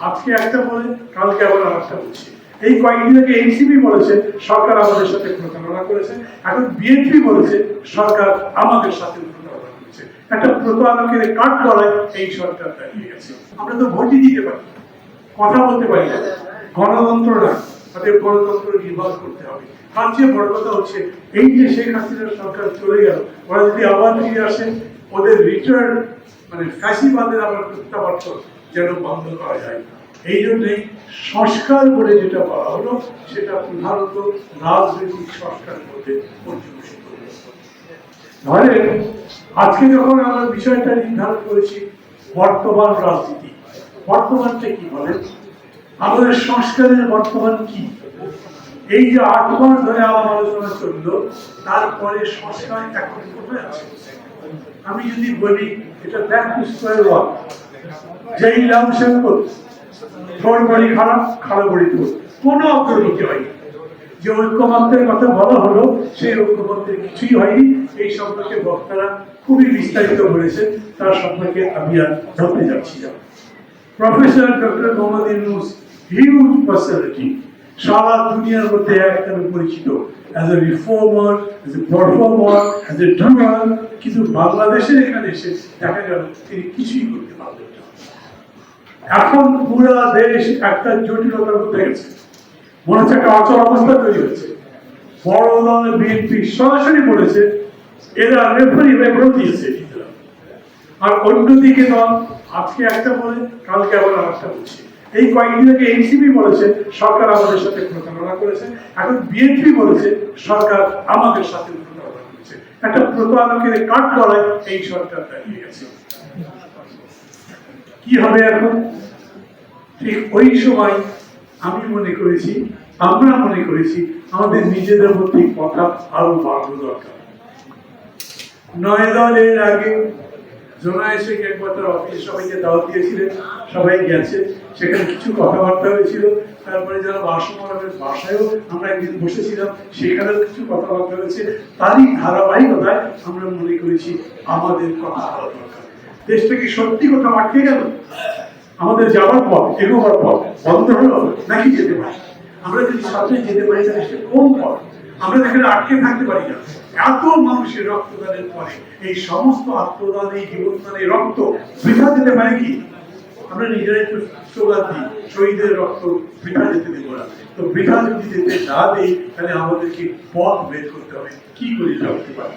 আজকে একটা বলে কালকে আবার আরেকটা বলছে। এই কয়েকদিন আগে এনসিপি বলেছে সরকার আমাদের সাথে প্রতারণা করেছে, এখন বিএনপি বলেছে সরকার আমাদের সাথে প্রতারণা করেছে। একটা প্রতারণাকে কাট করায় এই সরকার দাঁড়িয়ে গেছে। আমরা তো ভোটই দিতে পারি, কথা বলতে পারি না, গণতন্ত্র না, তাদের গণতন্ত্র নির্বাহ করতে হবে। তার চেয়ে বড় কথা হচ্ছে এই যে শেখ হাসিনার সরকার চলে গেল, ওরা যদি আবার ফিরে আসেন, ওদের রিটার্ন মানে ফ্যাসিবাদের আবার প্রত্যাবর্তন যেন বন্ধ করা যায়। এই জন্যই সংস্কার বলে যেটা বলা হলো সেটা প্রধানত রাজনৈতিক সংস্কার করতে পর্যবেসিত। ধরেন আজকে যখন আমরা বিষয়টা নির্ধারণ করেছি বর্তমান রাজনীতি, বর্তমানটা কি বলেন, আমাদের সংস্কারের বর্তমান কি? এই যে 8 মাস ধরে আলোচনা চললো, তারপরে সংস্কার এখন কোথায় আছে? আমি যদি বলি এটা ব্যাক টু স্কয়ার ওয়ান, যেই লাভ সেম্পল ছোট বড়ি খারাপ, খারাপ বড়ি তো কোনো অগ্রগতি হয়নি। যে ঐক্যমত্যের কথা বলা হলো সেই ঐক্যমত্যের কিছুই হয়নি। এই সম্পর্কে বক্তারা খুবই বিস্তারিত বলেছেন, তার সম্পর্কে আমি আর ধরতে যাচ্ছি না। Professor doctor Mohammad Yunus, huge personality, সারা দুনিয়ার মধ্যে একদম পরিচিত as a reformer, as a performer, as a doer, কিন্তু বাংলাদেশের এখানে এসে দেখা গেল তিনি কিছুই করতে পারলেন না। এখন পুরা দেশ একটা জটিলতার মধ্যে গেছে, মনে হচ্ছে একটা অচল অবস্থা তৈরি হচ্ছে। বড় দল বিএনপি সরাসরি বলেছে এরা রেফারি হয়ে ভোট দিয়েছে, আর অন্যদিকে দল আজকে একটা বলে কালকে আবার আরেকটা বলছে। এই কয়েকদিন আগে এনসিপি বলেছে সরকার আমাদের সাথে প্রতারণা করেছে, এখন বিএনপি বলেছে সরকার আমাদের সাথে প্রতারণা করেছে। একটা প্রতারণাকে কাট করায় এই সরকার দাঁড়িয়ে গেছে। কি হবে এখন? ঠিক ওই সময় আমি মনে করেছি, আমরা মনে করেছি আমাদের নিজেদের মধ্যে কথা আরো বাড়ানো দরকার। 9 দলের আগে জোনায়েদ শেখ একবার তার অফিসে সবাইকে দাওয়াত দিয়েছিলেন, সবাই গেছে, সেখানে কিছু কথাবার্তা হয়েছিল। তারপরে যারা বাসমরের বাসায়ও আমরা একদিন বসেছিলাম, সেখানেও কিছু কথাবার্তা হয়েছে। তারই ধারাবাহিকতায় আমরা মনে করেছি আমাদের কথা বলা দরকার। দেশটা কি সত্যি কথা আটকে গেল? আমাদের যাওয়ার পথ, এগোবার পথ বন্ধ হলো নাকি যেতে পারি? আমরা যদি সাথে যেতে পারি তাহলে সে কোন পথ? আমরা এখানে আটকে থাকতে পারি না। এত মানুষের রক্তদানের পরে এই সমস্ত আত্মদান, এই জীবনদানের রক্ত বৃথা যেতে পারে কি? আমরা নিজেরাই একটু স্লোগান দিই, শহীদের রক্ত বৃথা যেতে দেব না। তো বৃথা যদি যেতে না দিই তাহলে আমাদেরকে পথ বের করতে হবে কি করে রাখতে পারি।